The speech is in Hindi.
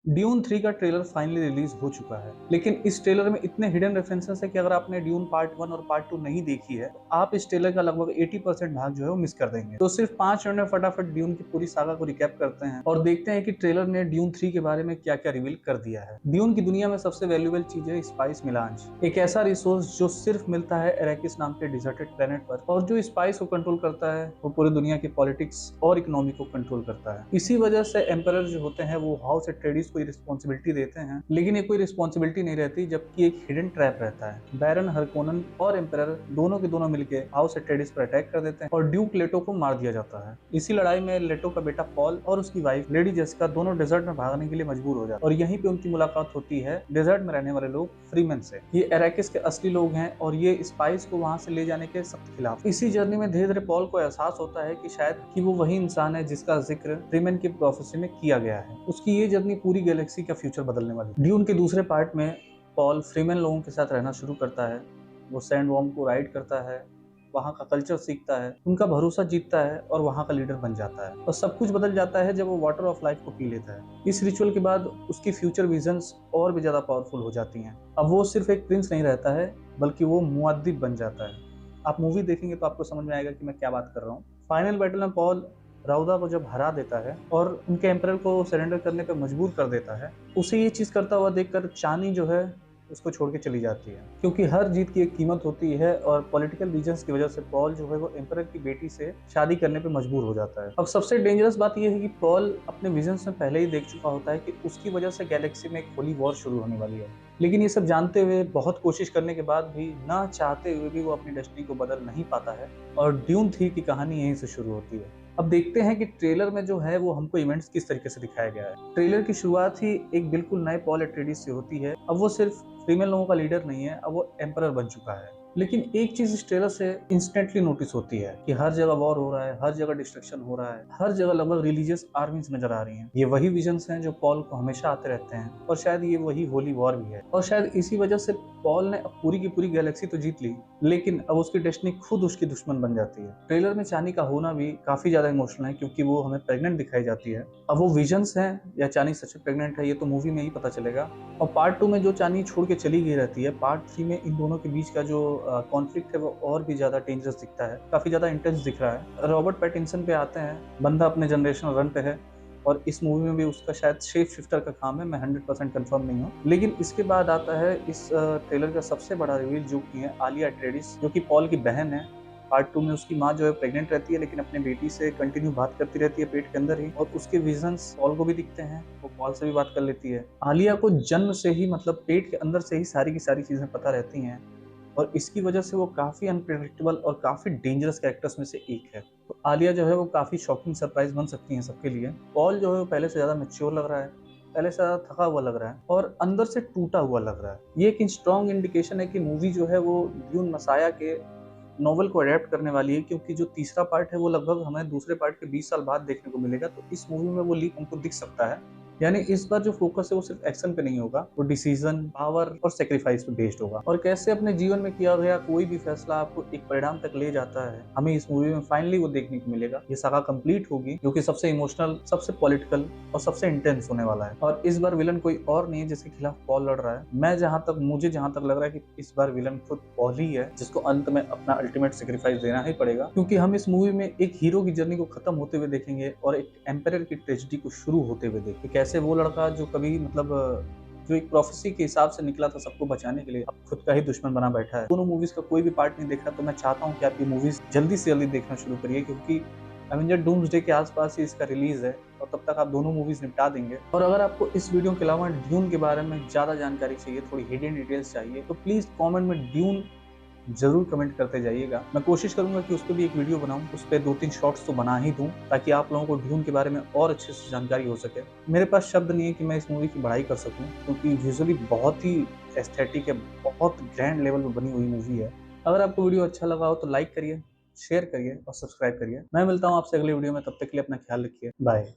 ड्यून 3 का ट्रेलर फाइनली रिलीज हो चुका है, लेकिन इस ट्रेलर में इतने हिडन रेफरेंसेस है कि अगर आपने ड्यून पार्ट 1 और पार्ट 2 नहीं देखी है तो आप इस ट्रेलर का लगभग 80% भाग जो है वो मिस कर देंगे। तो सिर्फ 5 मिनट में फटाफट ड्यून की पूरी सागा को रिकैप करते हैं और देखते हैं कि ट्रेलर ने ड्यून 3 के बारे में क्या क्या रिवील कर दिया है। ड्यून की दुनिया में सबसे वैल्यूएबल चीज है स्पाइस मिलांज, एक ऐसा रिसोर्स जो सिर्फ मिलता है एरेकिस नाम के डिजर्टेड प्लेनेट पर, और जो स्पाइस को कंट्रोल करता है वो पूरी दुनिया की पॉलिटिक्स और इकोनॉमी को कंट्रोल करता है। इसी वजह से एम्परर जो होते हैं वो हाउस एट्रेडिस को रिस्पॉन्सिबिलिटी देते हैं, लेकिन ये कोई रिस्पॉन्सिबिलिटी नहीं रहती, जबकि एक हिडन ट्रैप रहता है। बैरन हरकोनन और एम्परर दोनों के दोनों मिलकर हाउस एट्रेडिस पर अटैक कर देते हैं और ड्यूक लेटो को मार दिया जाता है। इसी लड़ाई में लेटो का बेटा पॉल और उसकी वाइफ लेडी जेसिका दोनों डेजर्ट में भागने के लिए मजबूर हो जाते हैं और यहीं पे उनकी मुलाकात होती है डेजर्ट में रहने वाले लोग फ्रीमैन से। ये एरेकिस के असली लोग हैं और ये स्पाइस को वहां से ले जाने के सख्त खिलाफ। इसी जर्नी में धीरे धीरे पॉल को एहसास होता है कि शायद कि वो वही इंसान है जिसका जिक्र फ्रीमैन की प्रोफेसी में किया गया है। उसकी ये जर्नी पूरी गैलेक्सी का फ्यूचर बदलने वाली है। ड्यून के दूसरे पार्ट में पॉल फ्रीमैन लोगों के साथ रहना शुरू करता है। वो सैंडवॉर्म को राइड करता है, वहाँ का कल्चर सीखता है, उनका भरोसा जीतता है और वहाँ का लीडर बन जाता है। और सब कुछ बदल जाता है जब वो वाटर ऑफ लाइफ को पी लेता है। इस रिचुअल के बाद उसकी फ्यूचर विजन्स और भी ज्यादा पावरफुल हो जाती हैं। अब वो सिर्फ एक प्रिंस नहीं रहता है, बल्कि वो मुअद्दिब बन जाता है। आप मूवी देखेंगे तो आपको समझ में आएगा कि मैं क्या बात कर रहा हूँ। फाइनल बैटल में पॉल राउदा को जब हरा देता है और उनके एम्परर को सरेंडर करने पर मजबूर कर देता है, उसे ये चीज करता हुआ देखकर चानी जो है उसको छोड़ के चली जाती है, क्योंकि हर जीत की एक कीमत होती है। और पॉलिटिकल रीजंस की वजह से पॉल जो है वो एम्परर की बेटी से शादी करने पे मजबूर हो जाता है। अब सबसे डेंजरस बात यह है कि पॉल अपने विजन्स में पहले ही देख चुका होता है कि उसकी वजह से गैलेक्सी में एक होली वॉर शुरू होने वाली है, लेकिन ये सब जानते हुए, बहुत कोशिश करने के बाद भी, ना चाहते हुए भी, वो अपनी डेस्टिनी को बदल नहीं पाता है और ड्यून 3 की कहानी यहीं से शुरू होती है। अब देखते हैं कि ट्रेलर में जो है वो हमको इवेंट्स किस तरीके से दिखाया गया है। ट्रेलर की शुरुआत ही एक बिल्कुल नए पॉल एट्रेडिस से होती है। अब वो सिर्फ फीमेल लोगों का लीडर नहीं है, अब वो एम्परर बन चुका है। लेकिन एक चीज इस ट्रेलर से इंस्टेंटली नोटिस होती है कि हर जगह वॉर हो रहा है, हर जगह डिस्ट्रक्शन हो रहा है, हर जगह लगभग रिलीजियस आर्मीज नजर आ रही हैं। ये वही विजन्स हैं जो पॉल को हमेशा आते रहते हैं और शायद ये वही होली वॉर भी है। और शायद इसी वजह से पॉल ने अब पूरी की पूरी गैलेक्सी तो जीत ली, लेकिन अब उसकी डेस्टिनी खुद उसकी दुश्मन बन जाती है। ट्रेलर में चानी का होना भी काफी ज्यादा इमोशनल है, क्योंकि वो हमें प्रेग्नेंट दिखाई जाती है। अब वो विजन्स हैं या चानी सच में प्रेग्नेंट है, ये तो मूवी में ही पता चलेगा। और पार्ट 2 में जो चानी छोड़ के चली गई रहती है, पार्ट 3 में इन दोनों के बीच का जो कॉन्फ्लिक्ट है वो और भी ज्यादा डेंजरस दिखता है, काफी ज्यादा इंटेंस दिख रहा है। रॉबर्ट पैटिंसन पे आते हैं, बंदा अपने जनरेशनल रन पे है और इस मूवी में भी उसका शायद शेप शिफ्टर का काम है, मैं 100% कंफर्म नहीं हूँ। लेकिन इसके बाद आता है इस ट्रेलर का सबसे बड़ा रिवील, जो की है आलिया एट्रेडिस, जो कि पॉल की बहन है। पार्ट 2 में उसकी माँ जो है प्रेग्नेंट रहती है, लेकिन अपने बेटी से कंटिन्यू बात करती रहती है पेट के अंदर ही, और उसके विजन्स पॉल को भी दिखते हैं, वो पॉल से भी बात कर लेती है। आलिया को जन्म से ही, मतलब पेट के अंदर से ही सारी की सारी चीजें पता रहती हैं और इसकी वजह से वो काफी अनप्रेडिक्टेबल और काफी डेंजरस कैरेक्टर्स में से एक है। तो आलिया जो है वो काफी शॉकिंग सरप्राइज बन सकती है सबके लिए। पॉल जो है वो पहले से ज्यादा मैच्योर लग रहा है, पहले से ज्यादा थका हुआ लग रहा है और अंदर से टूटा हुआ लग रहा है। ये एक स्ट्रॉन्ग इंडिकेशन है कि मूवी जो है वो ड्यून मसाया के नॉवल को अडेप्ट करने वाली है, क्योंकि जो तीसरा पार्ट है वो लगभग हमें दूसरे पार्ट के 20 साल बाद देखने को मिलेगा। तो इस मूवी में वो लीप हमको दिख सकता है। यानी इस बार जो फोकस है वो सिर्फ एक्शन पे नहीं होगा, वो डिसीजन, पावर और सेक्रीफाइस पे बेस्ड होगा। और कैसे अपने जीवन में किया गया कोई भी फैसला आपको एक परिणाम तक ले जाता है, हमें इस मूवी में फाइनली वो देखने को मिलेगा। ये सागा कंप्लीट होगी, जो कि सबसे इमोशनल, सबसे पॉलिटिकल और सबसे इंटेंस होने वाला है। और इस बार विलन कोई और नहीं है जिसके खिलाफ पॉल लड़ रहा है। मुझे जहां तक लग रहा है कि इस बार विलन खुद पॉल ही है, जिसको अंत में अपना अल्टीमेट सेक्रीफाइस देना ही पड़ेगा, क्योंकि हम इस मूवी में एक हीरो की जर्नी को खत्म होते हुए देखेंगे और एक एम्पायर की ट्रेजेडी को शुरू होते हुए देखेंगे। कैसे वो लड़का जो कभी जो एक प्रोफेसी के हिसाब से निकला था सबको बचाने के लिए, अब खुद का ही दुश्मन बना बैठा है। दोनों मूवीज का कोई भी पार्ट नहीं देखा, तो मैं चाहता हूँ कि आप ये मूवीज जल्दी से जल्दी देखना शुरू करिए, क्योंकि एवेंजर डूम्सडे के आसपास ही इसका रिलीज है और तब तक आप दोनों मूवीज निपटा देंगे। और अगर आपको इस वीडियो के अलावा ड्यून के बारे में ज्यादा जानकारी चाहिए, थोड़ी हिडन डिटेल्स चाहिए, तो प्लीज कमेंट में ड्यून जरूर कमेंट करते जाइएगा। मैं कोशिश करूंगा कि उस पर भी एक वीडियो बनाऊं, उस पर 2-3 शॉर्ट्स तो बना ही दूं, ताकि आप लोगों को ड्यून के बारे में और अच्छे से जानकारी हो सके। मेरे पास शब्द नहीं है कि मैं इस मूवी की बढ़ाई कर सकूं, क्योंकि विजुअली बहुत ही एस्थेटिक है, बहुत ग्रैंड लेवल में बनी हुई मूवी है। अगर आपको वीडियो अच्छा लगा हो तो लाइक करिए, शेयर करिए और सब्सक्राइब करिए। मैं मिलता हूँ आपसे अगले वीडियो में, तब तक के लिए अपना ख्याल रखिए। बाय।